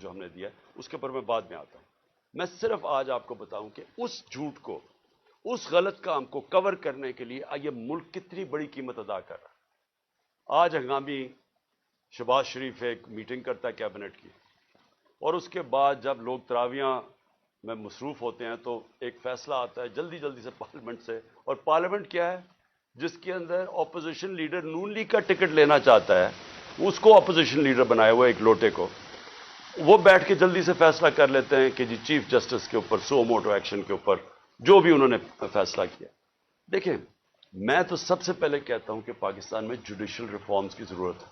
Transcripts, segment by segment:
جو ہم نے دیا ہے اس کے اوپر میں بعد میں آتا ہوں. میں صرف آج آپ کو بتاؤں کہ اس جھوٹ کو، اس غلط کام کو کور کرنے کے لیے یہ ملک کتنی بڑی قیمت ادا کر رہا ہے. آج ہنگامی شہباز شریف ایک میٹنگ کرتا ہے کیبنٹ کی، اور اس کے بعد جب لوگ تراویحاں میں مصروف ہوتے ہیں تو ایک فیصلہ آتا ہے جلدی جلدی سے پارلیمنٹ سے. اور پارلیمنٹ کیا ہے؟ جس کے اندر اپوزیشن لیڈر نون لیگ کا ٹکٹ لینا چاہتا ہے، اس کو اپوزیشن لیڈر بنایا ہوا ایک لوٹے کو، وہ بیٹھ کے جلدی سے فیصلہ کر لیتے ہیں کہ جی چیف جسٹس کے اوپر سو موٹو ایکشن کے اوپر جو بھی انہوں نے فیصلہ کیا. دیکھیں، میں تو سب سے پہلے کہتا ہوں کہ پاکستان میں جوڈیشل ریفارمز کی ضرورت ہے،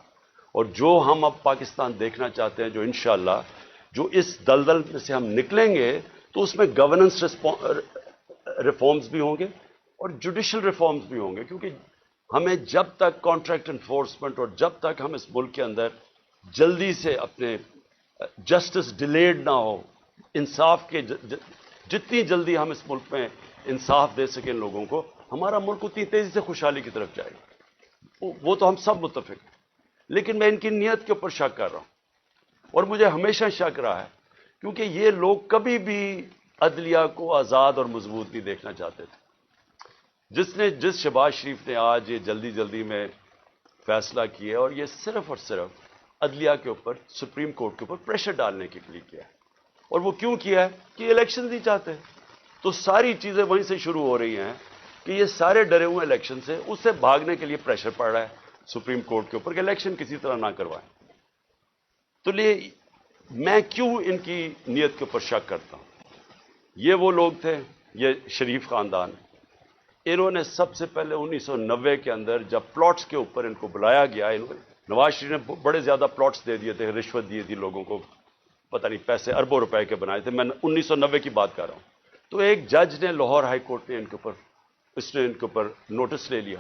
اور جو ہم اب پاکستان دیکھنا چاہتے ہیں، جو انشاءاللہ جو اس دلدل میں سے ہم نکلیں گے تو اس میں گورننس ریفارمز بھی ہوں گے اور جوڈیشل ریفارمز بھی ہوں گے. کیونکہ ہمیں جب تک کانٹریکٹ انفورسمنٹ اور جب تک ہم اس ملک کے اندر جلدی سے اپنے جسٹس ڈیلیڈ نہ ہو، انصاف کے جتنی جلدی ہم اس ملک میں انصاف دے سکیں لوگوں کو، ہمارا ملک اتنی تیزی سے خوشحالی کی طرف جائے گا. وہ تو ہم سب متفق ہیں. لیکن میں ان کی نیت کے اوپر شک کر رہا ہوں، اور مجھے ہمیشہ شک رہا ہے، کیونکہ یہ لوگ کبھی بھی عدلیہ کو آزاد اور مضبوط نہیں دیکھنا چاہتے تھے. جس شہباز شریف نے آج یہ جلدی جلدی میں فیصلہ کیا، اور یہ صرف اور صرف عدلیہ کے اوپر، سپریم کورٹ کے اوپر پریشر ڈالنے کے لیے کیا ہے. اور وہ کیوں کیا ہے؟ کہ الیکشن نہیں چاہتے. تو ساری چیزیں وہیں سے شروع ہو رہی ہیں کہ یہ سارے ڈرے ہوئے الیکشن سے، اس سے بھاگنے کے لیے پریشر پڑ رہا ہے سپریم کورٹ کے اوپر کہ الیکشن کسی طرح نہ کروائیں. تو میں کیوں ان کی نیت کے اوپر شک کرتا ہوں؟ یہ وہ لوگ تھے، یہ شریف خاندان، انہوں نے سب سے پہلے 1990 کے اندر جب پلاٹس کے اوپر ان کو بلایا گیا، نواز شریف نے بڑے زیادہ پلاٹس دے دیے تھے، رشوت دی تھی لوگوں کو، پتہ نہیں پیسے اربوں روپے کے بنائے تھے. میں 1990 کی بات کر رہا ہوں. تو ایک جج نے لاہور ہائی کورٹ نے ان کے اوپر نوٹس لے لیا.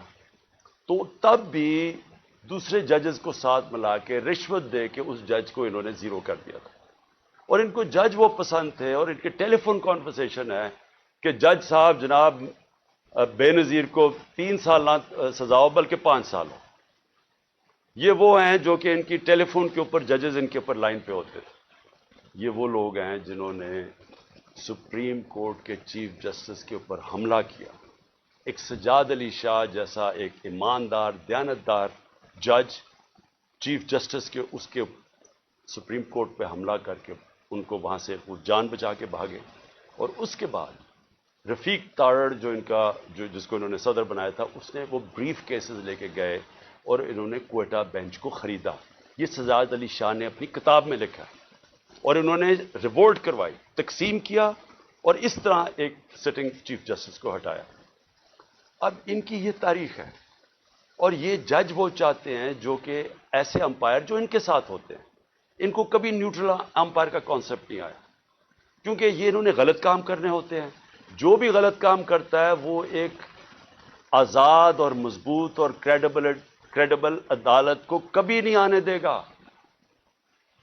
تو تب بھی دوسرے ججز کو ساتھ ملا کے رشوت دے کے اس جج کو انہوں نے زیرو کر دیا تھا. اور ان کو جج وہ پسند تھے، اور ان کے ٹیلی فون کانورسیشن ہے کہ جج صاحب جناب بے نظیر کو 3 سال نہ سزا ہو بلکہ 5 سال ہو. یہ وہ ہیں جو کہ ان کی ٹیلی فون کے اوپر ججز ان کے اوپر لائن پہ ہوتے تھے. یہ وہ لوگ ہیں جنہوں نے سپریم کورٹ کے چیف جسٹس کے اوپر حملہ کیا. ایک سجاد علی شاہ جیسا ایک ایماندار، دیانتدار جج چیف جسٹس کے اس کے سپریم کورٹ پہ حملہ کر کے ان کو وہاں سے وہ جان بچا کے بھاگے. اور اس کے بعد رفیق تارڑ جو جس کو انہوں نے صدر بنایا تھا، اس نے وہ بریف کیسز لے کے گئے اور انہوں نے کوئٹہ بینچ کو خریدا. یہ سجاد علی شاہ نے اپنی کتاب میں لکھا، اور انہوں نے ریوولٹ کروائی، تقسیم کیا، اور اس طرح ایک سٹنگ چیف جسٹس کو ہٹایا. اب ان کی یہ تاریخ ہے، اور یہ جج وہ چاہتے ہیں جو کہ ایسے امپائر جو ان کے ساتھ ہوتے ہیں. ان کو کبھی نیوٹرل امپائر کا کانسیپٹ نہیں آیا، کیونکہ یہ انہوں نے غلط کام کرنے ہوتے ہیں. جو بھی غلط کام کرتا ہے وہ ایک آزاد اور مضبوط اور کریڈیبل عدالت کو کبھی نہیں آنے دے گا.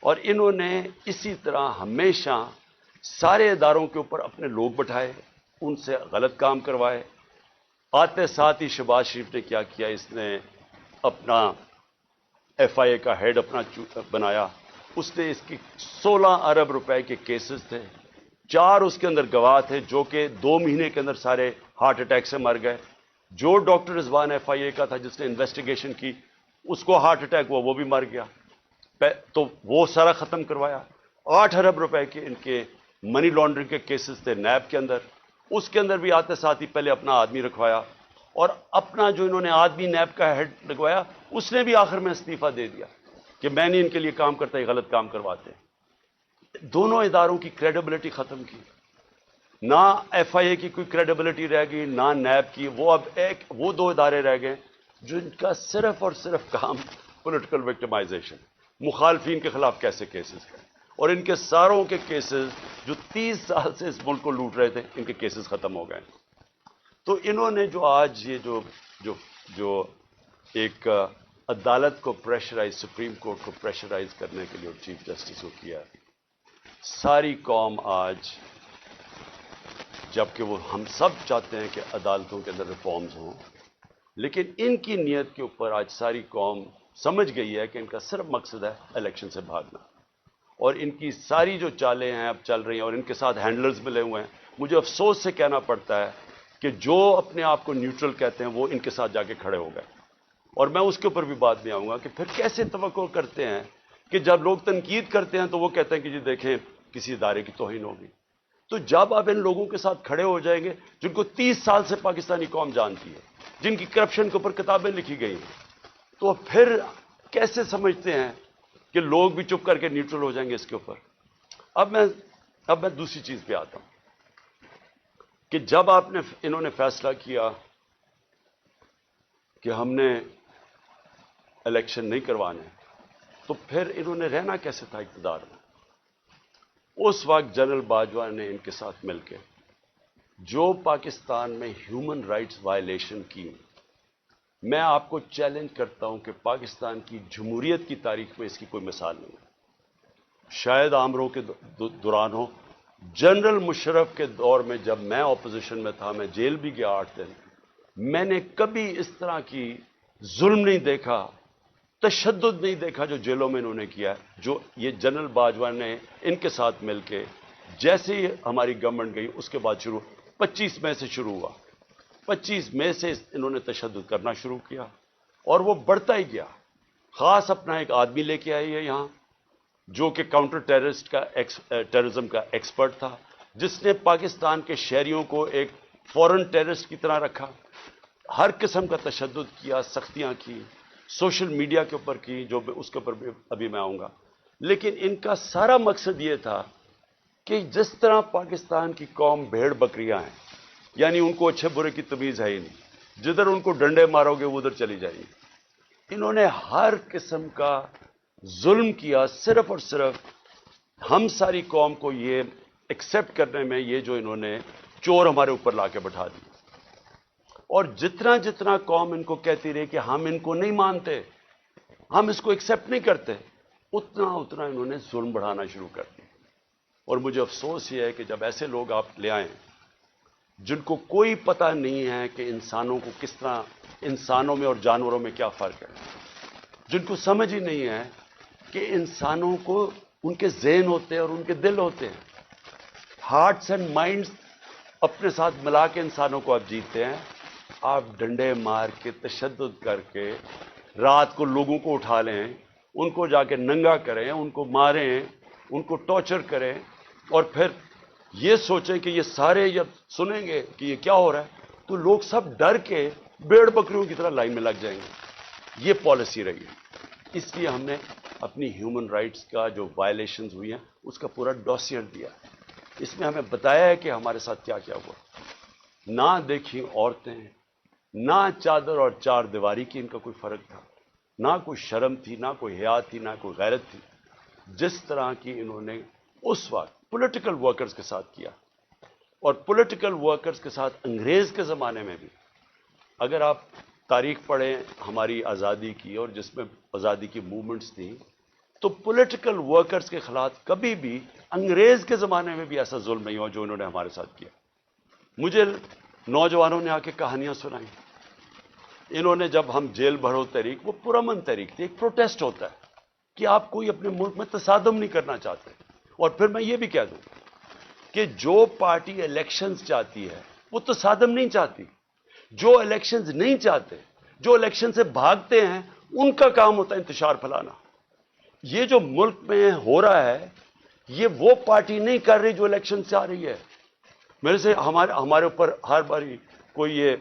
اور انہوں نے اسی طرح ہمیشہ سارے اداروں کے اوپر اپنے لوگ بٹھائے، ان سے غلط کام کروائے. آتے ساتھ ہی شہباز شریف نے کیا کیا، اس نے اپنا ایف آئی اے کا ہیڈ اپنا بنایا. اس نے اس کی 16 ارب روپے کے کیسز تھے، 4 اس کے اندر گواہ تھے جو کہ 2 مہینے کے اندر سارے ہارٹ اٹیک سے مر گئے. جو ڈاکٹر رضوان ایف آئی اے کا تھا جس نے انویسٹیگیشن کی، اس کو ہارٹ اٹیک ہوا، وہ بھی مر گیا. تو وہ سارا ختم کروایا. 8 ارب روپے کے ان کے منی لانڈرنگ کے کیسز تھے نیب کے اندر، اس کے اندر بھی آتے ساتھ ہی پہلے اپنا آدمی رکھوایا، اور اپنا جو انہوں نے آدمی نیب کا ہیڈ لگوایا اس نے بھی آخر میں استعفیٰ دے دیا کہ میں نہیں ان کے لیے کام کرتا، یہ غلط کام کرواتے. دونوں اداروں کی کریڈیبلٹی ختم کی. نہ ایف آئی اے کی کوئی کریڈیبلٹی رہ گئی، نہ نیب کی. وہ اب وہ 2 ادارے رہ گئے جن کا صرف اور صرف کام پولیٹیکل وکٹمائزیشن، مخالفین کے خلاف کیسے کیسز کریں. اور ان کے ساروں کے کیسز جو 30 سال سے اس ملک کو لوٹ رہے تھے، ان کے کیسز ختم ہو گئے. تو انہوں نے جو آج یہ جو ایک عدالت کو پریشرائز، سپریم کورٹ کو پریشرائز کرنے کے لیے اور چیف جسٹس کو کیا، ساری قوم آج، جبکہ وہ ہم سب چاہتے ہیں کہ عدالتوں کے اندر ریفارمز ہوں، لیکن ان کی نیت کے اوپر آج ساری قوم سمجھ گئی ہے کہ ان کا صرف مقصد ہے الیکشن سے بھاگنا. اور ان کی ساری جو چالیں ہیں اب چل رہی ہیں اور ان کے ساتھ ہینڈلرز ملے ہوئے ہیں، مجھے افسوس سے کہنا پڑتا ہے کہ جو اپنے آپ کو نیوٹرل کہتے ہیں وہ ان کے ساتھ جا کے کھڑے ہو گئے. اور میں اس کے اوپر بھی بات میں آؤں گا کہ پھر کیسے توقع کرتے ہیں کہ جب لوگ تنقید کرتے ہیں تو وہ کہتے ہیں کہ جی دیکھیں کسی ادارے کی توہین ہوگی. تو جب آپ ان لوگوں کے ساتھ کھڑے ہو جائیں گے جن کو 30 سال سے پاکستانی قوم جانتی ہے، جن کی کرپشن کے اوپر کتابیں لکھی گئی ہیں، تو پھر کیسے سمجھتے ہیں کہ لوگ بھی چپ کر کے نیوٹرل ہو جائیں گے اس کے اوپر؟ اب میں دوسری چیز پہ آتا ہوں کہ جب انہوں نے فیصلہ کیا کہ ہم نے الیکشن نہیں کروانے، تو پھر انہوں نے رہنا کیسے تھا اقتدار میں؟ اس وقت جنرل باجوہ نے ان کے ساتھ مل کے جو پاکستان میں ہیومن رائٹس وائلیشن کی، میں آپ کو چیلنج کرتا ہوں کہ پاکستان کی جمہوریت کی تاریخ میں اس کی کوئی مثال نہیں ہے. شاید عامروں کے دوران ہو، جنرل مشرف کے دور میں جب میں اپوزیشن میں تھا، میں جیل بھی گیا 8 دن، میں نے کبھی اس طرح کی ظلم نہیں دیکھا، تشدد نہیں دیکھا جو جیلوں میں انہوں نے کیا ہے، جو یہ جنرل باجوہ نے ان کے ساتھ مل کے جیسے ہی ہماری گورنمنٹ گئی اس کے بعد شروع 25 مئی سے شروع ہوا. 25 مئی سے انہوں نے تشدد کرنا شروع کیا اور وہ بڑھتا ہی گیا. خاص اپنا ایک آدمی لے کے آئی ہے یہاں جو کہ کاؤنٹر ٹیررزم کا ایکسپرٹ تھا، جس نے پاکستان کے شہریوں کو ایک فورن ٹیررسٹ کی طرح رکھا، ہر قسم کا تشدد کیا، سختیاں کی، سوشل میڈیا کے اوپر کی، جو اس کے اوپر ابھی میں آؤں گا. لیکن ان کا سارا مقصد یہ تھا کہ جس طرح پاکستان کی قوم بھیڑ بکریاں ہیں، یعنی ان کو اچھے برے کی تمیز ہے ہی نہیں، جدھر ان کو ڈنڈے مارو گے وہ ادھر چلی جائیں گی. انہوں نے ہر قسم کا ظلم کیا، صرف اور صرف ہم ساری قوم کو یہ ایکسپٹ کرنے میں، یہ جو انہوں نے چور ہمارے اوپر لا کے بٹھا دی. اور جتنا جتنا قوم ان کو کہتی رہی کہ ہم ان کو نہیں مانتے، ہم اس کو ایکسپٹ نہیں کرتے، اتنا اتنا انہوں نے ظلم بڑھانا شروع کر دیا. اور مجھے افسوس یہ ہے کہ جب ایسے لوگ آپ لے آئیں جن کو کوئی پتہ نہیں ہے کہ انسانوں کو کس طرح، انسانوں میں اور جانوروں میں کیا فرق ہے، جن کو سمجھ ہی نہیں ہے کہ انسانوں کو ان کے ذہن ہوتے ہیں اور ان کے دل ہوتے ہیں، ہارٹس اینڈ مائنڈز اپنے ساتھ ملا کے انسانوں کو آپ جیتے ہیں. آپ ڈنڈے مار کے، تشدد کر کے، رات کو لوگوں کو اٹھا لیں، ان کو جا کے ننگا کریں، ان کو ماریں، ان کو ٹارچر کریں، اور پھر یہ سوچیں کہ یہ سارے جب سنیں گے کہ یہ کیا ہو رہا ہے تو لوگ سب ڈر کے بھیڑ بکریوں کی طرح لائن میں لگ جائیں گے. یہ پالیسی رہی ہے. اس لیے ہم نے اپنی ہیومن رائٹس کا جو وائلیشنز ہوئی ہیں اس کا پورا ڈوسیئر دیا. اس میں ہمیں بتایا ہے کہ ہمارے ساتھ کیا کیا ہوا. نہ دیکھی عورتیں، نہ چادر اور چار دیواری کی ان کا کوئی فرق تھا، نہ کوئی شرم تھی، نہ کوئی حیا تھی، نہ کوئی غیرت تھی. جس طرح کی انہوں نے اس وقت پولیٹیکل ورکرز کے ساتھ کیا، اور پولیٹیکل ورکرز کے ساتھ انگریز کے زمانے میں بھی، اگر آپ تاریخ پڑھیں ہماری آزادی کی اور جس میں آزادی کی موومنٹس تھیں، تو پولیٹیکل ورکرز کے خلاف کبھی بھی انگریز کے زمانے میں بھی ایسا ظلم نہیں ہوا جو انہوں نے ہمارے ساتھ کیا. مجھے نوجوانوں نے آ کے کہانیاں سنائیں. انہوں نے جب ہم جیل بھرو تحریک، وہ پرامن تحریک تھی، ایک پروٹیسٹ ہوتا ہے کہ آپ کوئی اپنے ملک میں تصادم نہیں کرنا چاہتے. اور پھر میں یہ بھی کہہ دوں کہ جو پارٹی الیکشنز چاہتی ہے وہ تصادم نہیں چاہتی. جو الیکشنز نہیں چاہتے، جو الیکشن سے بھاگتے ہیں، ان کا کام ہوتا ہے انتشار پھیلانا. یہ جو ملک میں ہو رہا ہے یہ وہ پارٹی نہیں کر رہی جو الیکشن سے آ رہی ہے. میرے سے ہمارے اوپر ہر باری کوئی یہ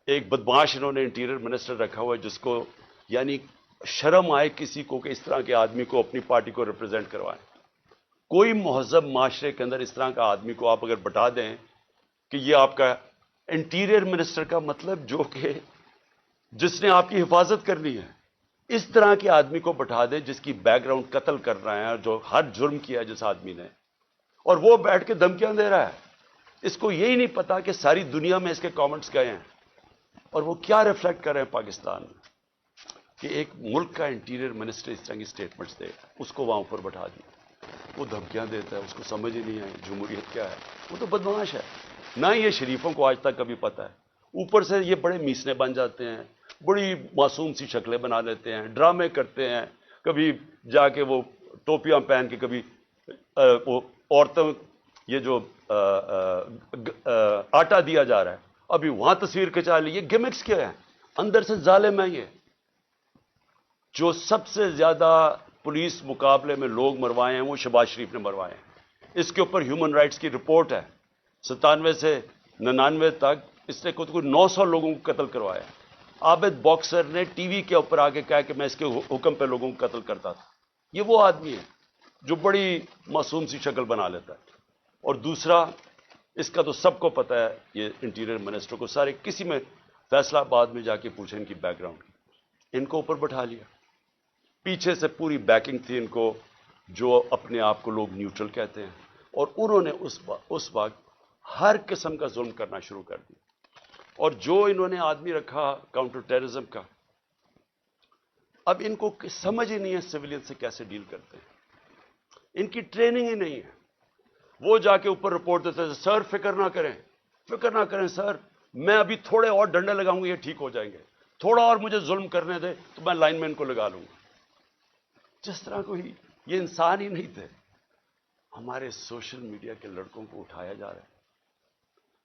ایک بدماش انہوں نے انٹیریئر منسٹر رکھا ہوا ہے جس کو یعنی شرم آئے کسی کو کہ اس طرح کے آدمی کو اپنی پارٹی کو ریپرزینٹ کروائیں. کوئی مہذب معاشرے کے اندر اس طرح کا آدمی کو آپ اگر بتا دیں کہ یہ آپ کا انٹیریئر منسٹر کا مطلب جو کہ جس نے آپ کی حفاظت کرنی ہے، اس طرح کے آدمی کو بٹھا دیں جس کی بیک گراؤنڈ قتل کر رہا ہے اور جو ہر جرم کیا ہے جس آدمی نے، اور وہ بیٹھ کے دھمکیاں دے رہا ہے. اس کو یہی نہیں پتا کہ ساری دنیا میں اس کے کامنٹس گئے ہیں اور وہ کیا ریفلیکٹ کر رہے ہیں پاکستان میں، کہ ایک ملک کا انٹیریئر منسٹر اس طرح کی سٹیٹمنٹس دے، اس کو وہاں اوپر بٹھا دیا، وہ دھمکیاں دیتا ہے، اس کو سمجھ ہی نہیں ہے جمہوریت کیا ہے. وہ تو بدمعاش ہے. نہ یہ شریفوں کو آج تک کبھی پتہ ہے. اوپر سے یہ بڑے میسنے بن جاتے ہیں، بڑی معصوم سی شکلیں بنا لیتے ہیں، ڈرامے کرتے ہیں، کبھی جا کے وہ ٹوپیاں پہن کے کبھی وہ عورتوں یہ جو آٹا دیا جا رہا ہے، ابھی وہاں تصویر کھچا لی. یہ گیمکس کیا ہے؟ اندر سے ظالم ہے. یہ جو سب سے زیادہ پولیس مقابلے میں لوگ مروائے ہیں وہ شہباز شریف نے مروائے ہیں. اس کے اوپر ہیومن رائٹس کی رپورٹ ہے. 97 سے 99 تک اس نے کوئی 900 لوگوں کو قتل کروایا. عابد باکسر نے ٹی وی کے اوپر آ کے کہا کہ میں اس کے حکم پہ لوگوں کو قتل کرتا تھا. یہ وہ آدمی ہے جو بڑی معصوم سی شکل بنا لیتا ہے. اور دوسرا، اس کا تو سب کو پتا ہے، یہ انٹیریئر منسٹر کو سارے، کسی میں فیصلہ آباد میں جا کے پوچھیں ان کی بیک گراؤنڈ کی. ان کو اوپر بٹھا لیا، پیچھے سے پوری بیکنگ تھی ان کو، جو اپنے آپ کو لوگ نیوٹرل کہتے ہیں. اور انہوں نے اس وقت ہر قسم کا ظلم کرنا شروع کر دیا. اور جو انہوں نے آدمی رکھا کاؤنٹر ٹیررزم کا، اب ان کو سمجھ ہی نہیں ہے سویلین سے کیسے ڈیل کرتے ہیں. ان کی ٹریننگ ہی نہیں ہے. وہ جا کے اوپر رپورٹ دیتے ہیں، سر فکر نہ کریں سر، میں ابھی تھوڑے اور ڈنڈے لگاؤں گا، یہ ٹھیک ہو جائیں گے. تھوڑا اور مجھے ظلم کرنے دے تو میں لائن مین کو لگا لوں گا. جس طرح کوئی یہ انسان ہی نہیں تھے. ہمارے سوشل میڈیا کے لڑکوں کو اٹھایا جا رہا ہے.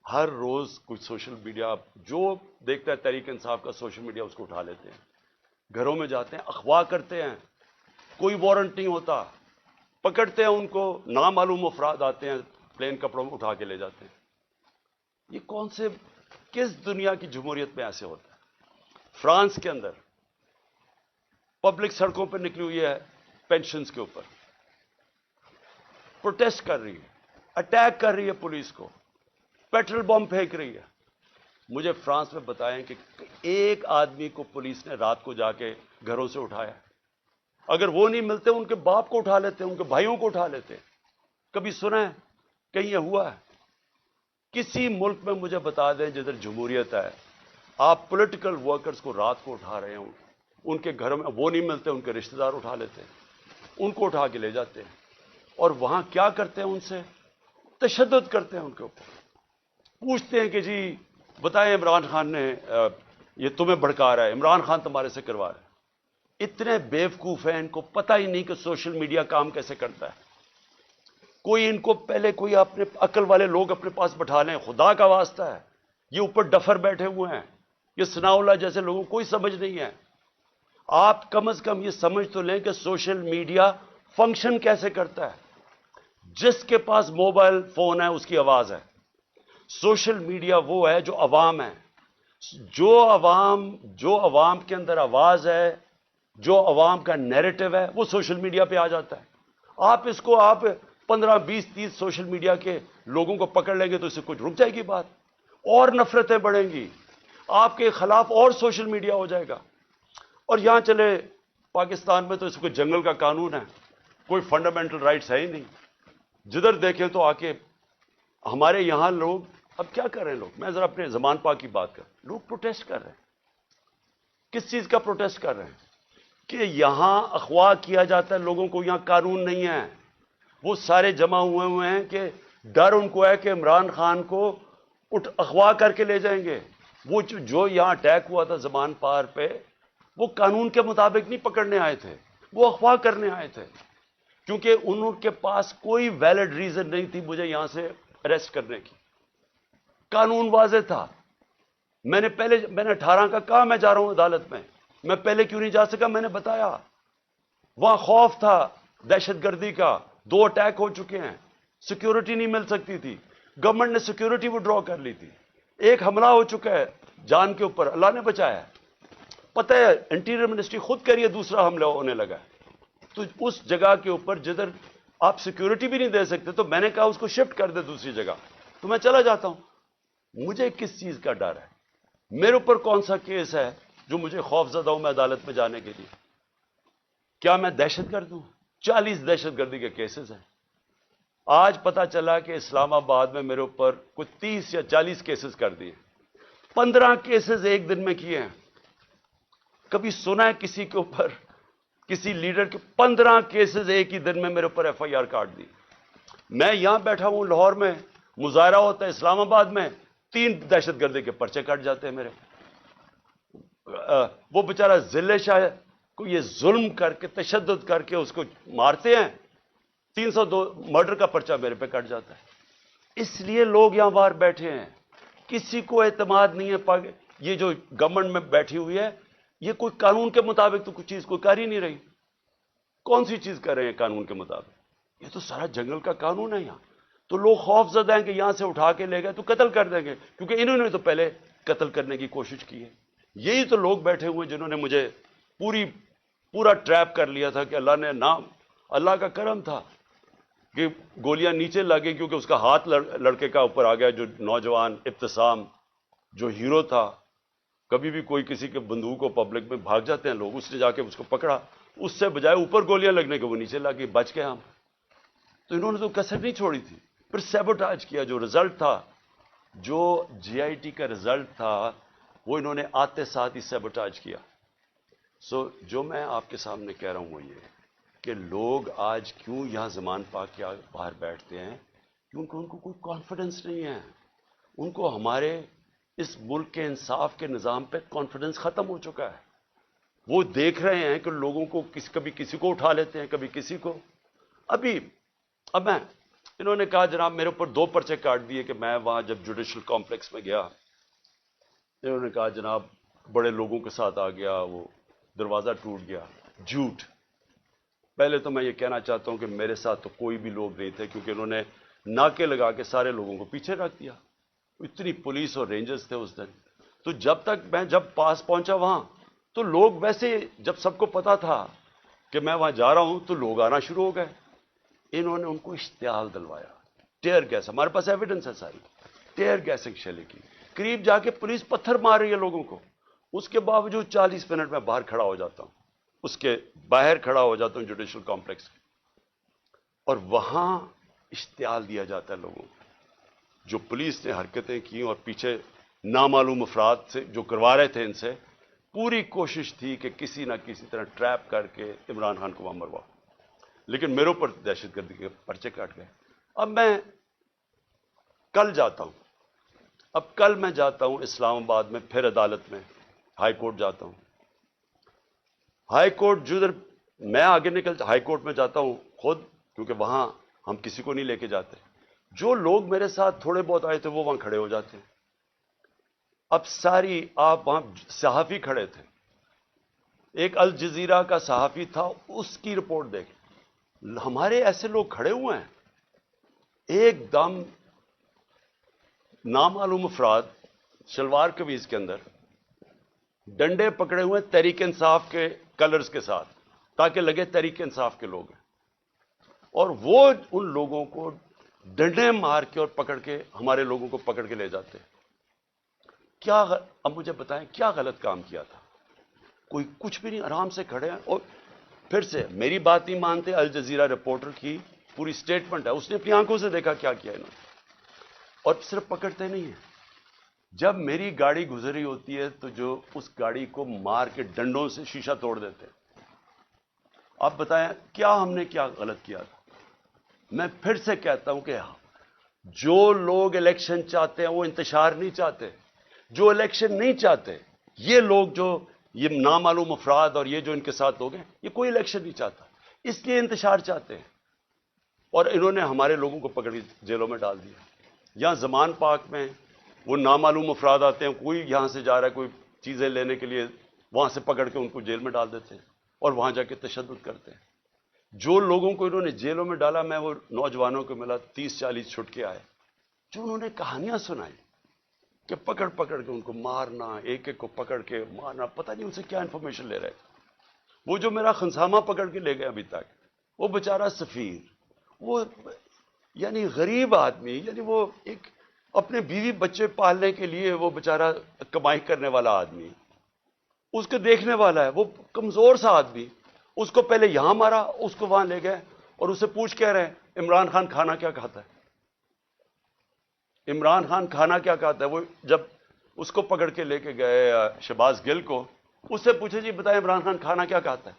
ہر روز کچھ سوشل میڈیا، جو دیکھتا ہے تحریک انصاف کا سوشل میڈیا، اس کو اٹھا لیتے ہیں، گھروں میں جاتے ہیں، اغوا کرتے ہیں. کوئی وارنٹ نہیں ہوتا، پکڑتے ہیں ان کو، نامعلوم افراد آتے ہیں پلین کپڑوں میں اٹھا کے لے جاتے ہیں. یہ کون سے، کس دنیا کی جمہوریت میں ایسے ہوتا ہے؟ فرانس کے اندر پبلک سڑکوں پہ نکلی ہوئی ہے پینشنز کے اوپر، پروٹیسٹ کر رہی ہے، اٹیک کر رہی ہے پولیس کو، پیٹرول بم پھینک رہی ہے. مجھے فرانس میں بتائیں کہ ایک آدمی کو پولیس نے رات کو جا کے گھروں سے اٹھایا. اگر وہ نہیں ملتے ان کے باپ کو اٹھا لیتے، ان کے بھائیوں کو اٹھا لیتے. کبھی سنا ہے کہیں یہ ہوا ہے؟ کسی ملک میں مجھے بتا دیں جدھر جمہوریت ہے، آپ پولیٹیکل ورکرز کو رات کو اٹھا رہے ہیں، ان کے گھروں میں وہ نہیں ملتے، ان کے رشتہ دار اٹھا لیتے ہیں، ان کو اٹھا کے لے جاتے ہیں. اور وہاں کیا کرتے ہیں؟ ان سے تشدد کرتے ہیں، ان کے اوپر پوچھتے ہیں کہ جی بتائیں عمران خان نے یہ تمہیں بھڑکا رہا ہے، عمران خان تمہارے سے کروا رہا ہے. اتنے بیوقوف ہیں، ان کو پتہ ہی نہیں کہ سوشل میڈیا کام کیسے کرتا ہے. کوئی ان کو پہلے کوئی اپنے عقل والے لوگ اپنے پاس بٹھا لیں، خدا کا واسطہ ہے. یہ اوپر ڈفر بیٹھے ہوئے ہیں، یہ ثناء اللہ جیسے لوگوں کو کوئی سمجھ نہیں ہے. آپ کم از کم یہ سمجھ تو لیں کہ سوشل میڈیا فنکشن کیسے کرتا ہے. جس کے پاس موبائل فون ہے اس کی آواز ہے. سوشل میڈیا وہ ہے جو عوام ہے. جو عوام کے اندر آواز ہے، جو عوام کا نیریٹو ہے، وہ سوشل میڈیا پہ آ جاتا ہے. آپ 15 20 30 سوشل میڈیا کے لوگوں کو پکڑ لیں گے تو اس سے کچھ رک جائے گی بات، اور نفرتیں بڑھیں گی، آپ کے خلاف اور سوشل میڈیا ہو جائے گا. اور یہاں چلے پاکستان میں تو اس کو جنگل کا قانون ہے، کوئی فنڈامنٹل رائٹس ہے ہی نہیں. جدھر دیکھیں تو آ کے ہمارے یہاں لوگ اب کیا کر رہے ہیں. لوگ، میں ذرا اپنے زمان پاک کی بات کر، لوگ پروٹیسٹ کر رہے ہیں. کس چیز کا پروٹیسٹ کر رہے ہیں؟ کہ یہاں اغوا کیا جاتا ہے لوگوں کو، یہاں قانون نہیں ہے. وہ سارے جمع ہوئے ہیں کہ ڈر ان کو ہے کہ عمران خان کو اغوا کر کے لے جائیں گے. وہ جو یہاں اٹیک ہوا تھا زمان پار پہ، وہ قانون کے مطابق نہیں پکڑنے آئے تھے، وہ اغوا کرنے آئے تھے. کیونکہ ان کے پاس کوئی ویلڈ ریزن نہیں تھی مجھے یہاں سے اریسٹ کرنے کی. قانون واضح تھا. میں نے 18 کا کہا میں جا رہا ہوں عدالت میں پہلے کیوں نہیں جا سکا؟ میں نے بتایا وہاں خوف تھا دہشت گردی کا، 2 اٹیک ہو چکے ہیں، سیکیورٹی نہیں مل سکتی تھی، گورنمنٹ نے سیکیورٹی وڈرا کر لی تھی، ایک حملہ ہو چکا ہے جان کے اوپر، اللہ نے بچایا. پتہ ہے انٹیریئر منسٹری خود کہہ رہی ہے دوسرا حملہ ہونے لگا ہے. تو اس جگہ کے اوپر جدھر آپ سیکیورٹی بھی نہیں دے سکتے، تو میں نے کہا اس کو شفٹ کر دے دوسری جگہ، تو میں چلا جاتا ہوں. مجھے کس چیز کا ڈر ہے؟ میرے اوپر کون سا کیس ہے جو مجھے خوف زدہ ہوں میں عدالت میں جانے کے لیے؟ کیا میں دہشت گرد ہوں؟ 40 دہشت گردی کے کیسز ہیں. آج پتا چلا کہ اسلام آباد میں میرے اوپر کچھ 30 یا 40 کیسز کر دیے. 15 کیسز ایک دن میں کیے ہیں. کبھی سنا ہے کسی کے اوپر، کسی لیڈر کے 15 کیسز ایک ہی دن میں میرے اوپر ایف آئی آر کاٹ دی؟ میں یہاں بیٹھا ہوں لاہور میں، مظاہرہ ہوتا ہے اسلام آباد میں، 3 دہشت گردی کے پرچے کٹ جاتے ہیں میرے. وہ بیچارہ ذلے شاہ کو یہ ظلم کر کے، تشدد کر کے اس کو مارتے ہیں، 302 مرڈر کا پرچہ میرے پہ کٹ جاتا ہے. اس لیے لوگ یہاں باہر بیٹھے ہیں, کسی کو اعتماد نہیں ہے. یہ جو گورنمنٹ میں بیٹھی ہوئی ہے, یہ کوئی قانون کے مطابق تو کچھ چیز کوئی کر ہی نہیں رہی. کون سی چیز کر رہے ہیں قانون کے مطابق؟ یہ تو سارا جنگل کا قانون ہے یہاں. تو لوگ خوف زدہ ہیں کہ یہاں سے اٹھا کے لے گئے تو قتل کر دیں گے, کیونکہ انہوں نے تو پہلے قتل کرنے کی کوشش کی ہے. یہی تو لوگ بیٹھے ہوئے جنہوں نے مجھے پورا ٹریپ کر لیا تھا کہ اللہ نے نام, اللہ کا کرم تھا کہ گولیاں نیچے لگیں, کیونکہ اس کا ہاتھ لڑکے کا اوپر آ گیا, جو نوجوان ابتسام جو ہیرو تھا. کبھی بھی کوئی کسی کے بندوق کو پبلک میں بھاگ جاتے ہیں لوگ, اس نے جا کے اس کو پکڑا, اس سے بجائے اوپر گولیاں لگنے کے وہ نیچے لگی, بچ گئے ہم. تو انہوں نے تو کسر نہیں چھوڑی تھی. پھر سیبوٹاج کیا, جو رزلٹ تھا, جو جی آئی ٹی کا رزلٹ تھا, وہ انہوں نے آتے ساتھ ہی سیبوٹاج کیا. سو جو میں آپ کے سامنے کہہ رہا ہوں وہ یہ کہ لوگ آج کیوں یہاں زمان پاک کے باہر بیٹھتے ہیں, کیونکہ ان کو کوئی کانفیڈنس نہیں ہے. ان کو ہمارے اس ملک کے انصاف کے نظام پہ کانفیڈنس ختم ہو چکا ہے. وہ دیکھ رہے ہیں کہ لوگوں کو کبھی کسی کو اٹھا لیتے ہیں, کبھی کسی کو. اب انہوں نے کہا جناب میرے اوپر 2 پرچے کاٹ دیے کہ میں وہاں جب جوڈیشل کمپلیکس میں گیا, انہوں نے کہا جناب بڑے لوگوں کے ساتھ آ گیا, وہ دروازہ ٹوٹ گیا. جھوٹ. پہلے تو میں یہ کہنا چاہتا ہوں کہ میرے ساتھ تو کوئی بھی لوگ نہیں تھے, کیونکہ انہوں نے ناکے لگا کے سارے لوگوں کو پیچھے رکھ دیا. اتنی پولیس اور رینجرز تھے اس دن. تو جب پاس پہنچا وہاں, تو لوگ ویسے جب سب کو پتا تھا کہ میں وہاں جا رہا ہوں تو لوگ آنا شروع ہو گئے. انہوں نے ان کو اشتعال دلوایا, ٹیئر گیس, ہمارے پاس ایویڈنس ہے ساری, ٹیئر گیسنگ شیلنگ کی. قریب جا کے پولیس پتھر مار رہی ہے لوگوں کو. اس کے باوجود 40 منٹ میں باہر کھڑا ہو جاتا ہوں, اس کے باہر کھڑا ہو جاتا ہوں جوڈیشل کمپلیکس کے, اور وہاں اشتعال دیا جاتا ہے لوگوں کو. جو پولیس نے حرکتیں کی اور پیچھے نامعلوم افراد سے جو کروا رہے تھے, ان سے پوری کوشش تھی کہ کسی نہ کسی طرح ٹریپ کر کے عمران خان کو وہاں مرواؤ. لیکن میرے اوپر دہشت گردی کے پرچے کاٹ گئے. اب میں کل جاتا ہوں, کل میں جاتا ہوں اسلام آباد میں, پھر عدالت میں ہائی کورٹ جاتا ہوں. ہائی کورٹ جدھر میں آگے ہائی کورٹ میں جاتا ہوں خود, کیونکہ وہاں ہم کسی کو نہیں لے کے جاتے. جو لوگ میرے ساتھ تھوڑے بہت آئے تھے وہ وہاں کھڑے ہو جاتے ہیں. اب آپ وہاں صحافی کھڑے تھے, ایک الجزیرہ کا صحافی تھا, اس کی رپورٹ دیکھ. ہمارے ایسے لوگ کھڑے ہوئے ہیں, ایک دم نامعلوم افراد شلوار قمیض کے اندر ڈنڈے پکڑے ہوئے تحریک انصاف کے کلرز کے ساتھ, تاکہ لگے تحریک انصاف کے لوگ ہیں, اور وہ ان لوگوں کو ڈنڈے مار کے اور پکڑ کے ہمارے لوگوں کو پکڑ کے لے جاتے. اب مجھے بتائیں کیا غلط کام کیا تھا؟ کوئی کچھ بھی نہیں, آرام سے کھڑے ہیں. اور پھر سے میری بات نہیں مانتے. الجزیرہ رپورٹر کی پوری سٹیٹمنٹ ہے, اس نے اپنی آنکھوں سے دیکھا کیا کیا انہوں نے. اور صرف پکڑتے نہیں ہیں, جب میری گاڑی گزری ہوتی ہے تو جو اس گاڑی کو مار کے ڈنڈوں سے شیشہ توڑ دیتے ہیں. آپ بتائیں کیا ہم نے کیا غلط کیا تھا؟ میں پھر سے کہتا ہوں کہ جو لوگ الیکشن چاہتے ہیں وہ انتشار نہیں چاہتے. جو الیکشن نہیں چاہتے, یہ لوگ جو یہ نامعلوم افراد اور یہ جو ان کے ساتھ لوگ ہیں, یہ کوئی الیکشن نہیں چاہتا, اس لیے انتشار چاہتے ہیں. اور انہوں نے ہمارے لوگوں کو پکڑ کے جیلوں میں ڈال دیا. یہاں زمان پاک میں وہ نامعلوم افراد آتے ہیں, کوئی یہاں سے جا رہا ہے کوئی چیزیں لینے کے لیے, وہاں سے پکڑ کے ان کو جیل میں ڈال دیتے ہیں اور وہاں جا کے تشدد کرتے ہیں. جو لوگوں کو انہوں نے جیلوں میں ڈالا, میں وہ نوجوانوں کو ملا 30-40 چھٹ کے آئے, جو انہوں نے کہانیاں سنائی کہ پکڑ کے ان کو مارنا, ایک ایک کو پکڑ کے مارنا, پتہ نہیں ان سے کیا انفارمیشن لے رہے تھے. وہ جو میرا خنسامہ پکڑ کے لے گئے ابھی تک, وہ بیچارہ سفیر, وہ یعنی غریب آدمی, یعنی وہ ایک اپنے بیوی بچے پالنے کے لیے وہ بیچارہ کمائی کرنے والا آدمی, اس کو دیکھنے والا ہے, وہ کمزور سا آدمی, اس کو پہلے یہاں مارا, اس کو وہاں لے گئے اور اسے پوچھ کہہ رہے ہیں عمران خان کھانا کیا کھاتا ہے, عمران خان کھانا کیا کھاتا ہے. وہ جب اس کو پکڑ کے لے کے گئے شہباز گل کو, اس سے پوچھے جی بتائیں عمران خان کھانا کیا کھاتا ہے.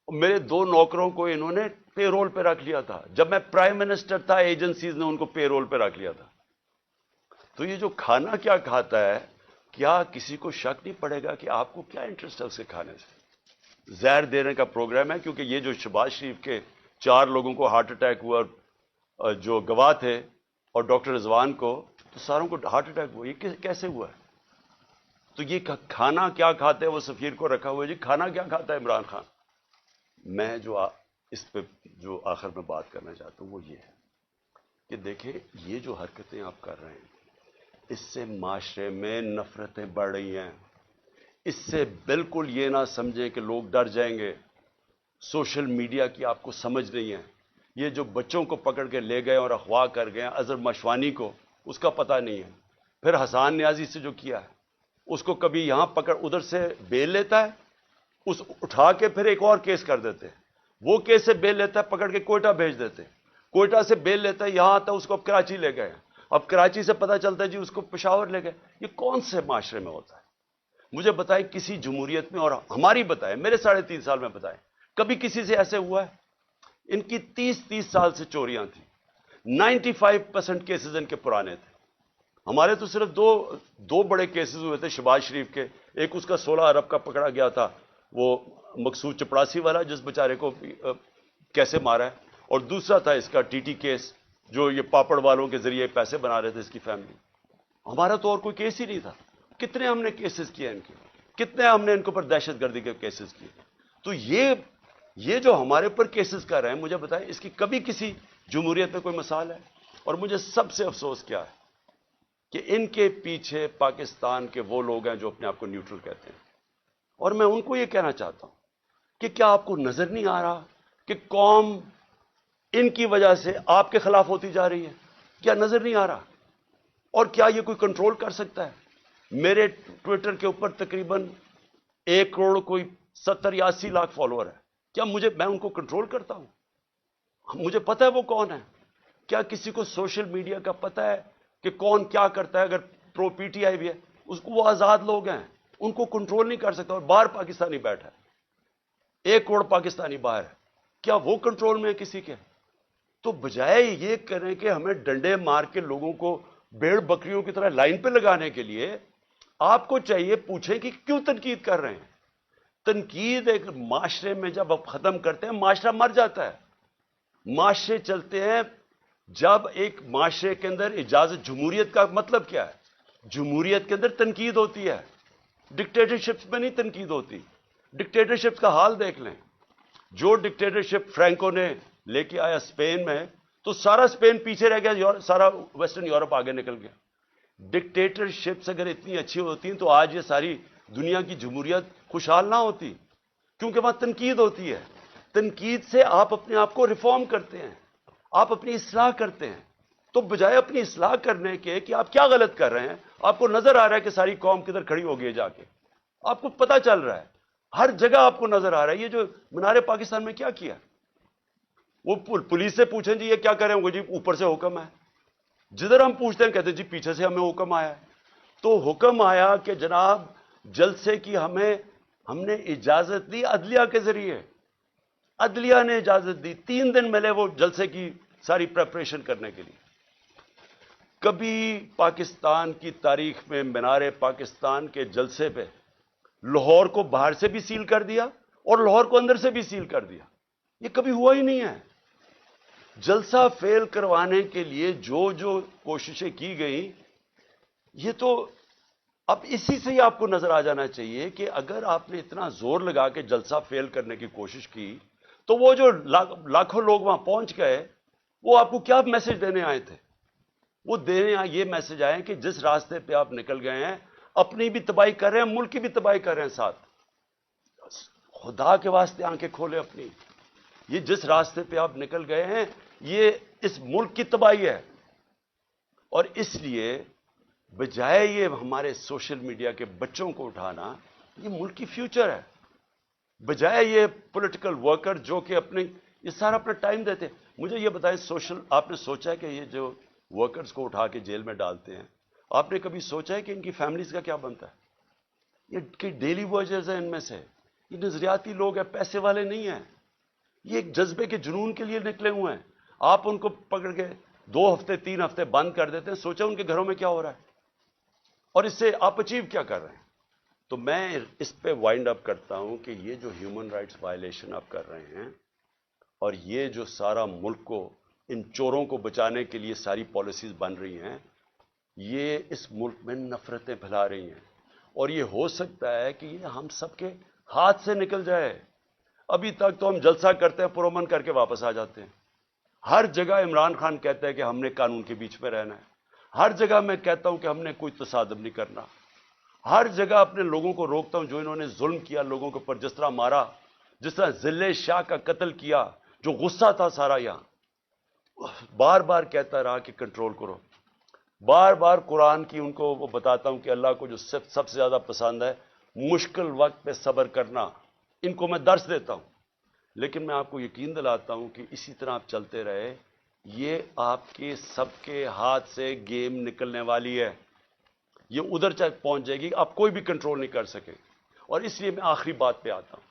میرے 2 نوکروں کو انہوں نے پے رول پہ رکھ لیا تھا, جب میں پرائم منسٹر تھا ایجنسیز نے ان کو پے رول پہ رکھ لیا تھا. تو یہ جو کھانا کیا کھاتا ہے, کیا کسی کو شک نہیں پڑے گا کہ آپ کو کیا انٹرسٹ ہے اسے کھانے سے؟ زہر دینے کا پروگرام ہے, کیونکہ یہ جو شہباز شریف کے 4 لوگوں کو ہارٹ اٹیک ہوا، اور جو گواہ تھے اور ڈاکٹر رضوان کو، تو ساروں کو ہارٹ اٹیک ہوا. یہ کیسے ہوا ہے؟ تو یہ کھانا کیا کھاتے ہیں، وہ سفیر کو رکھا ہوا ہے جی، کھانا کیا کھاتا ہے عمران خان. میں جو اس پہ جو آخر میں بات کرنا چاہتا ہوں وہ یہ ہے کہ دیکھیں، یہ جو حرکتیں آپ کر رہے ہیں، اس سے معاشرے میں نفرتیں بڑھ رہی ہیں. اس سے بالکل یہ نہ سمجھیں کہ لوگ ڈر جائیں گے. سوشل میڈیا کی آپ کو سمجھ نہیں ہے. یہ جو بچوں کو پکڑ کے لے گئے اور اغوا کر گئے اظہر مشوانی کو، اس کا پتہ نہیں ہے. پھر حسان نیازی سے جو کیا ہے، اس کو کبھی یہاں پکڑ، ادھر سے بیل لیتا ہے، اس اٹھا کے پھر ایک اور کیس کر دیتے ہیں. وہ کیس سے بیل لیتا ہے، پکڑ کے کوئٹہ بھیج دیتے ہیں. کوئٹہ سے بیل لیتا ہے، یہاں آتا ہے، اس کو اب کراچی لے گئے. اب کراچی سے پتہ چلتا ہے جی اس کو پشاور لے گئے. یہ کون سے معاشرے میں ہوتا ہے؟ مجھے بتائیں کسی جمہوریت میں، اور ہماری بتائیں، میرے 3.5 سال میں بتائیں کبھی کسی سے ایسے ہوا ہے؟ ان کی 30 سال سے چوریاں تھیں. 95% کیسز ان کے پرانے تھے. ہمارے تو صرف دو بڑے کیسز ہوئے تھے شہباز شریف کے. ایک اس کا 16 ارب کا پکڑا گیا تھا، وہ مقصود چپڑاسی والا، جس بیچارے کو کیسے مارا ہے. اور دوسرا تھا اس کا ٹی ٹی کیس، جو یہ پاپڑ والوں کے ذریعے پیسے بنا رہے تھے اس کی فیملی. ہمارا تو اور کوئی کیس ہی نہیں تھا. کتنے ہم نے کیسز کیے ان کے، کتنے ہم نے ان کے اوپر دہشت گردی کے کیسز کیے. تو یہ جو ہمارے اوپر کیسز کر رہے ہیں، مجھے بتائیں اس کی کبھی کسی جمہوریت میں کوئی مثال ہے؟ اور مجھے سب سے افسوس کیا ہے کہ ان کے پیچھے پاکستان کے وہ لوگ ہیں جو اپنے آپ کو نیوٹرل کہتے ہیں. اور میں ان کو یہ کہنا چاہتا ہوں کہ کیا آپ کو نظر نہیں آ رہا کہ قوم ان کی وجہ سے آپ کے خلاف ہوتی جا رہی ہے؟ کیا نظر نہیں آ رہا؟ اور کیا یہ کوئی کنٹرول کر سکتا ہے؟ میرے ٹویٹر کے اوپر تقریباً 1 کروڑ کوئی 70-80 لاکھ فالوور ہے. کیا میں ان کو کنٹرول کرتا ہوں؟ مجھے پتہ ہے وہ کون ہے. کیا کسی کو سوشل میڈیا کا پتہ ہے کہ کون کیا کرتا ہے؟ اگر پرو پی ٹی آئی بھی ہے، اس کو، وہ آزاد لوگ ہیں، ان کو کنٹرول نہیں کر سکتا. اور باہر پاکستانی بیٹھا ہے، 1 کروڑ پاکستانی باہر ہے، کیا وہ کنٹرول میں ہے کسی کے؟ تو بجائے یہ کریں کہ ہمیں ڈنڈے مار کے لوگوں کو بھیڑ بکریوں کی طرح لائن پہ لگانے کے لیے، آپ کو چاہیے پوچھیں کہ کیوں تنقید کر رہے ہیں. تنقید ایک معاشرے میں جب آپ ختم کرتے ہیں، معاشرہ مر جاتا ہے. معاشرے چلتے ہیں جب ایک معاشرے کے اندر اجازت. جمہوریت کا مطلب کیا ہے؟ جمہوریت کے اندر تنقید ہوتی ہے، ڈکٹیٹرشپ میں نہیں تنقید ہوتی. ڈکٹیٹرشپ کا حال دیکھ لیں. جو ڈکٹیٹرشپ فرینکو نے لے کے آیا اسپین میں، تو سارا اسپین پیچھے رہ گیا، سارا ویسٹرن یورپ آگے نکل گیا. ڈکٹیٹرشپس اگر اتنی اچھی ہوتی ہیں تو آج یہ ساری دنیا کی جمہوریت خوشحال نہ ہوتی، کیونکہ وہاں تنقید ہوتی ہے. تنقید سے آپ اپنے آپ کو ریفارم کرتے ہیں، آپ اپنی اصلاح کرتے ہیں. تو بجائے اپنی اصلاح کرنے کے کہ آپ کیا غلط کر رہے ہیں، آپ کو نظر آ رہا ہے کہ ساری قوم کدھر کھڑی ہو گئی ہے جا کے، آپ کو پتہ چل رہا ہے، ہر جگہ آپ کو نظر آ رہا ہے. یہ جو مینار پاکستان میں کیا وہ پولیس سے پوچھیں جی یہ کیا کریں گے، جی اوپر سے حکم ہے. جدھر ہم پوچھتے ہیں کہتے ہیں جی پیچھے سے ہمیں حکم آیا ہے. تو حکم آیا کہ جناب جلسے کی ہم نے اجازت دی عدلیہ کے ذریعے. عدلیہ نے اجازت دی، 3 دن ملے وہ جلسے کی ساری پریپریشن کرنے کے لیے. کبھی پاکستان کی تاریخ میں مینار پاکستان کے جلسے پہ لاہور کو باہر سے بھی سیل کر دیا اور لاہور کو اندر سے بھی سیل کر دیا. یہ کبھی ہوا ہی نہیں ہے. جلسہ فیل کروانے کے لیے جو کوششیں کی گئیں، یہ تو اب اسی سے ہی آپ کو نظر آ جانا چاہیے کہ اگر آپ نے اتنا زور لگا کے جلسہ فیل کرنے کی کوشش کی، تو وہ جو لاکھوں لوگ وہاں پہنچ گئے، وہ آپ کو کیا میسج دینے آئے تھے؟ وہ دینے یہ میسج آئے کہ جس راستے پہ آپ نکل گئے ہیں، اپنی بھی تباہی کر رہے ہیں، ملک کی بھی تباہی کر رہے ہیں ساتھ. خدا کے واسطے آنکھیں کھولے اپنی. یہ جس راستے پہ آپ نکل گئے ہیں، یہ اس ملک کی تباہی ہے. اور اس لیے بجائے یہ ہمارے سوشل میڈیا کے بچوں کو اٹھانا، یہ ملک کی فیوچر ہے. بجائے یہ پولیٹیکل ورکر جو کہ یہ سارا اپنا ٹائم دیتے ہیں. مجھے یہ بتائیں، آپ نے سوچا ہے کہ یہ جو ورکرز کو اٹھا کے جیل میں ڈالتے ہیں، آپ نے کبھی سوچا ہے کہ ان کی فیملیز کا کیا بنتا ہے؟ یہ ڈیلی ورکرز ہیں، ان میں سے یہ نظریاتی لوگ ہیں، پیسے والے نہیں ہیں. یہ ایک جذبے کے جنون کے لیے نکلے ہوئے ہیں. آپ ان کو پکڑ کے 2 ہفتے 3 ہفتے بند کر دیتے ہیں. سوچا ان کے گھروں میں کیا ہو رہا ہے، اور اس سے آپ اچیو کیا کر رہے ہیں؟ تو میں اس پہ وائنڈ اپ کرتا ہوں کہ یہ جو ہیومن رائٹس وائلیشن آپ کر رہے ہیں، اور یہ جو سارا ملک کو ان چوروں کو بچانے کے لیے ساری پالیسیز بن رہی ہیں، یہ اس ملک میں نفرتیں پھیلا رہی ہیں، اور یہ ہو سکتا ہے کہ یہ ہم سب کے ہاتھ سے نکل جائے۔ ابھی تک تو ہم جلسہ کرتے ہیں، پرامن کر کے واپس آ جاتے ہیں۔ ہر جگہ عمران خان کہتا ہے کہ ہم نے قانون کے بیچ میں رہنا ہے، ہر جگہ میں کہتا ہوں کہ ہم نے کوئی تصادم نہیں کرنا، ہر جگہ اپنے لوگوں کو روکتا ہوں جو انہوں نے ظلم کیا لوگوں کے اوپر، جس طرح مارا، جس طرح ذلِ شاہ کا قتل کیا، جو غصہ تھا سارا یہاں، بار بار کہتا رہا کہ کنٹرول کرو۔ بار بار قرآن کی ان کو وہ بتاتا ہوں کہ اللہ کو جو سب سے زیادہ پسند ہے مشکل وقت پہ صبر کرنا، ان کو میں درس دیتا ہوں۔ لیکن میں آپ کو یقین دلاتا ہوں کہ اسی طرح آپ چلتے رہے، یہ آپ کے سب کے ہاتھ سے گیم نکلنے والی ہے، یہ ادھر تک پہنچ جائے گی، آپ کوئی بھی کنٹرول نہیں کر سکے۔ اور اس لیے میں آخری بات پہ آتا ہوں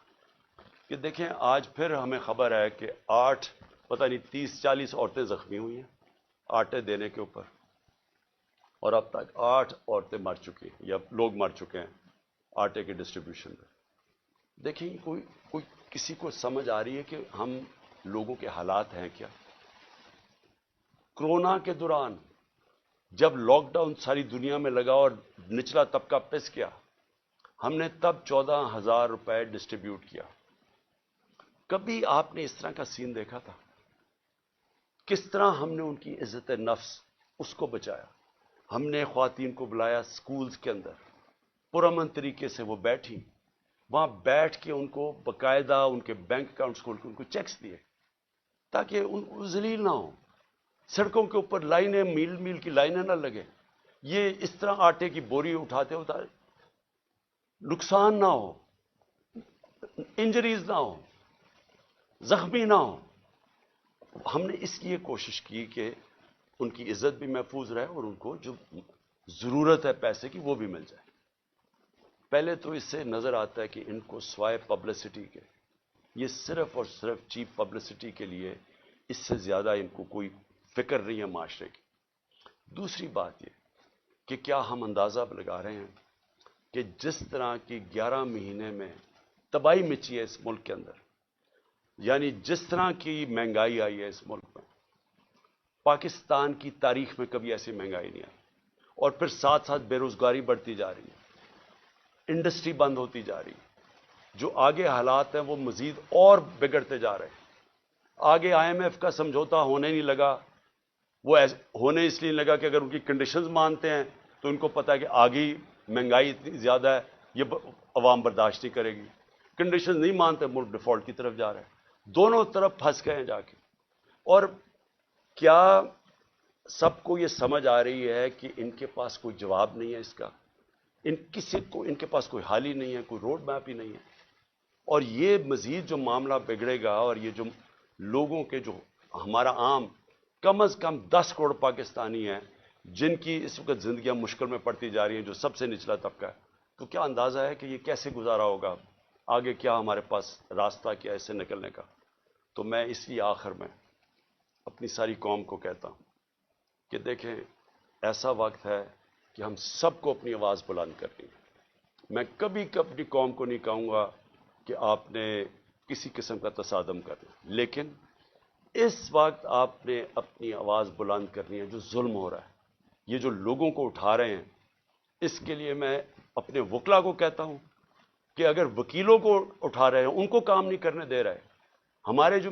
کہ دیکھیں آج پھر ہمیں خبر ہے کہ 8 پتہ نہیں 30-40 عورتیں زخمی ہوئی ہیں آٹے دینے کے اوپر، اور اب تک 8 عورتیں مر چکی ہیں یا لوگ مر چکے ہیں آٹے کے ڈسٹریبیوشن میں۔ دیکھیں کوئی کسی کو سمجھ آ رہی ہے کہ ہم لوگوں کے حالات ہیں کیا؟ کرونا کے دوران جب لاک ڈاؤن ساری دنیا میں لگا اور نچلا طبقہ پس گیا، ہم نے تب 14,000 روپے ڈسٹریبیوٹ کیا۔ کبھی آپ نے اس طرح کا سین دیکھا تھا؟ کس طرح ہم نے ان کی عزت نفس اس کو بچایا۔ ہم نے خواتین کو بلایا سکولز کے اندر، پرامن طریقے سے وہ بیٹھی، وہاں بیٹھ کے ان کو باقاعدہ ان کے بینک اکاؤنٹس کھول کے ان کو چیکس دیے تاکہ ان ذلیل نہ ہوں، سڑکوں کے اوپر لائنیں میل میل کی لائنیں نہ لگے، یہ اس طرح آٹے کی بوری اٹھاتے نقصان نہ ہو، انجریز نہ ہو، زخمی نہ ہو۔ ہم نے اس لیے کوشش کی کہ ان کی عزت بھی محفوظ رہے اور ان کو جو ضرورت ہے پیسے کی وہ بھی مل جائے۔ پہلے تو اس سے نظر آتا ہے کہ ان کو سوائے پبلسٹی کے، یہ صرف اور صرف چیپ پبلسٹی کے لیے، اس سے زیادہ ان کو کوئی فکر نہیں ہے معاشرے کی۔ دوسری بات یہ کہ کیا ہم اندازہ لگا رہے ہیں کہ جس طرح کی 11 مہینے میں تباہی مچی ہے اس ملک کے اندر، یعنی جس طرح کی مہنگائی آئی ہے اس ملک میں، پاکستان کی تاریخ میں کبھی ایسی مہنگائی نہیں آئی، اور پھر ساتھ ساتھ بے روزگاری بڑھتی جا رہی ہے، انڈسٹری بند ہوتی جا رہی ہے، جو آگے حالات ہیں وہ مزید اور بگڑتے جا رہے ہیں۔ آگے IMF کا سمجھوتا ہونے نہیں لگا، وہ ہونے اس لیے نہیں لگا کہ اگر ان کی کنڈیشنز مانتے ہیں تو ان کو پتا ہے کہ آگے مہنگائی اتنی زیادہ ہے، یہ عوام برداشت نہیں کرے گی۔ کنڈیشنز نہیں مانتے، ملک ڈیفالٹ کی طرف جا رہا ہے، دونوں طرف پھنس گئے ہیں جا کے۔ اور کیا سب کو یہ سمجھ آ رہی ہے کہ ان کے پاس کوئی جواب نہیں ہے اس کا، ان کے پاس کوئی حل ہی نہیں ہے، کوئی روڈ میپ ہی نہیں ہے؟ اور یہ مزید جو معاملہ بگڑے گا، اور یہ جو لوگوں کے جو ہمارا عام کم از کم 10 کروڑ پاکستانی ہیں جن کی اس وقت زندگیاں مشکل میں پڑتی جا رہی ہیں، جو سب سے نچلا طبقہ ہے، تو کیا اندازہ ہے کہ یہ کیسے گزارا ہوگا؟ آگے کیا ہمارے پاس راستہ کیا ہے اس سے نکلنے کا؟ تو میں اس لیے آخر میں اپنی ساری قوم کو کہتا ہوں کہ دیکھیں ایسا وقت ہے کہ ہم سب کو اپنی آواز بلند کرنی ہے۔ میں کبھی اپنی قوم کو نہیں کہوں گا کہ آپ نے کسی قسم کا تصادم کرنا، لیکن اس وقت آپ نے اپنی آواز بلند کرنی ہے۔ جو ظلم ہو رہا ہے، یہ جو لوگوں کو اٹھا رہے ہیں، اس کے لیے میں اپنے وکلا کو کہتا ہوں کہ اگر وکیلوں کو اٹھا رہے ہیں، ان کو کام نہیں کرنے دے رہے،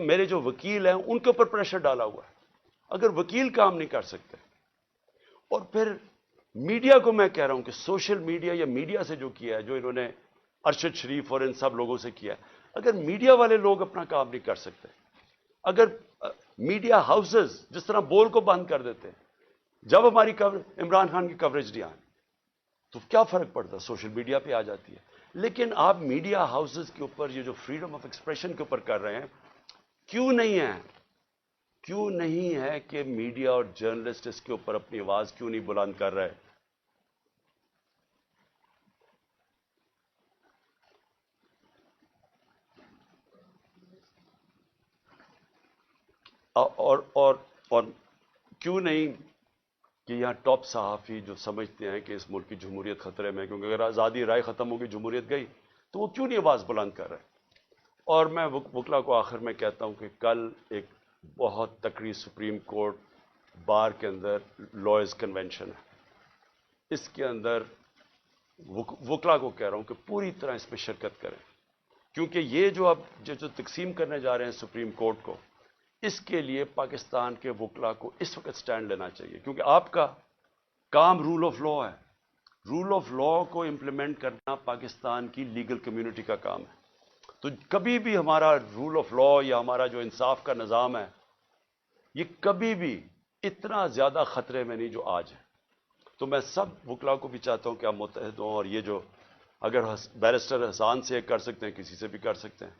میرے جو وکیل ہیں ان کے اوپر پریشر ڈالا ہوا ہے، اگر وکیل کام نہیں کر سکتے، اور پھر میڈیا کو میں کہہ رہا ہوں کہ سوشل میڈیا یا میڈیا سے جو کیا ہے، جو انہوں نے ارشد شریف اور ان سب لوگوں سے کیا ہے، اگر میڈیا والے لوگ اپنا کام نہیں کر سکتے، اگر میڈیا ہاؤسز جس طرح بول کو بند کر دیتے ہیں، جب ہماری عمران خان کی کوریج نہیں آئی تو کیا فرق پڑتا؟ سوشل میڈیا پہ آ جاتی ہے۔ لیکن آپ میڈیا ہاؤسز کے اوپر یہ جو فریڈم آف ایکسپریشن کے اوپر کر رہے ہیں، کیوں نہیں ہے کہ میڈیا اور جرنلسٹ اس کے اوپر اپنی آواز کیوں نہیں بلند کر رہے؟ اور کیوں نہیں کہ یہاں ٹاپ صحافی جو سمجھتے ہیں کہ اس ملک کی جمہوریت خطرے میں، کیونکہ اگر آزادی رائے ختم ہوگی، جمہوریت گئی، تو وہ کیوں نہیں آواز بلند کر رہے؟ اور میں وکلا کو آخر میں کہتا ہوں کہ کل ایک بہت تکڑی سپریم کورٹ بار کے اندر لائرز کنونشن ہے، اس کے اندر وکلا کو کہہ رہا ہوں کہ پوری طرح اس میں شرکت کریں، کیونکہ یہ جو اب جو تقسیم کرنے جا رہے ہیں سپریم کورٹ کو، اس کے لیے پاکستان کے وکلا کو اس وقت سٹینڈ لینا چاہیے، کیونکہ آپ کا کام رول آف لا ہے۔ رول آف لا کو امپلیمنٹ کرنا پاکستان کی لیگل کمیونٹی کا کام ہے۔ تو کبھی بھی ہمارا رول آف لا یا ہمارا جو انصاف کا نظام ہے، یہ کبھی بھی اتنا زیادہ خطرے میں نہیں جو آج ہے۔ تو میں سب وکلا کو بھی چاہتا ہوں کہ آپ متحد ہوں، اور یہ جو اگر بیرسٹر حسان سے کر سکتے ہیں، کسی سے بھی کر سکتے ہیں،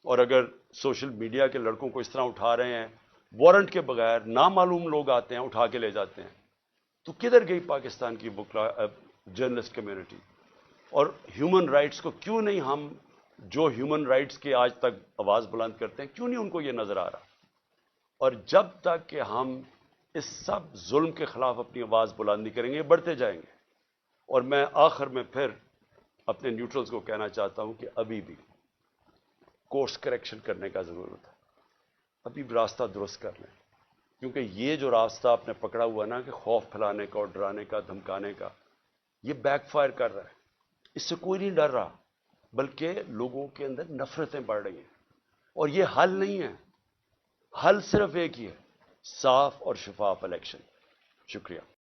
اور اگر سوشل میڈیا کے لڑکوں کو اس طرح اٹھا رہے ہیں وارنٹ کے بغیر، نامعلوم لوگ آتے ہیں اٹھا کے لے جاتے ہیں، تو کدھر گئی پاکستان کی وکلا جرنلسٹ کمیونٹی؟ اور ہیومن رائٹس کو کیوں نہیں ہم جو ہیومن رائٹس کے آج تک آواز بلند کرتے ہیں، کیوں نہیں ان کو یہ نظر آ رہا؟ اور جب تک کہ ہم اس سب ظلم کے خلاف اپنی آواز بلند نہیں کریں گے، یہ بڑھتے جائیں گے۔ اور میں آخر میں پھر اپنے نیوٹرلز کو کہنا چاہتا ہوں کہ ابھی بھی کورس کریکشن کرنے کا ضرورت ہے، ابھی بھی راستہ درست کر لیں، کیونکہ یہ جو راستہ آپ نے پکڑا ہوا نا کہ خوف پھیلانے کا اور ڈرانے کا، دھمکانے کا، یہ بیک فائر کر رہا ہے۔ اس سے کوئی نہیں ڈر رہا، بلکہ لوگوں کے اندر نفرتیں بڑھ رہی ہیں، اور یہ حل نہیں ہے۔ حل صرف ایک ہی ہے، صاف اور شفاف الیکشن۔ شکریہ۔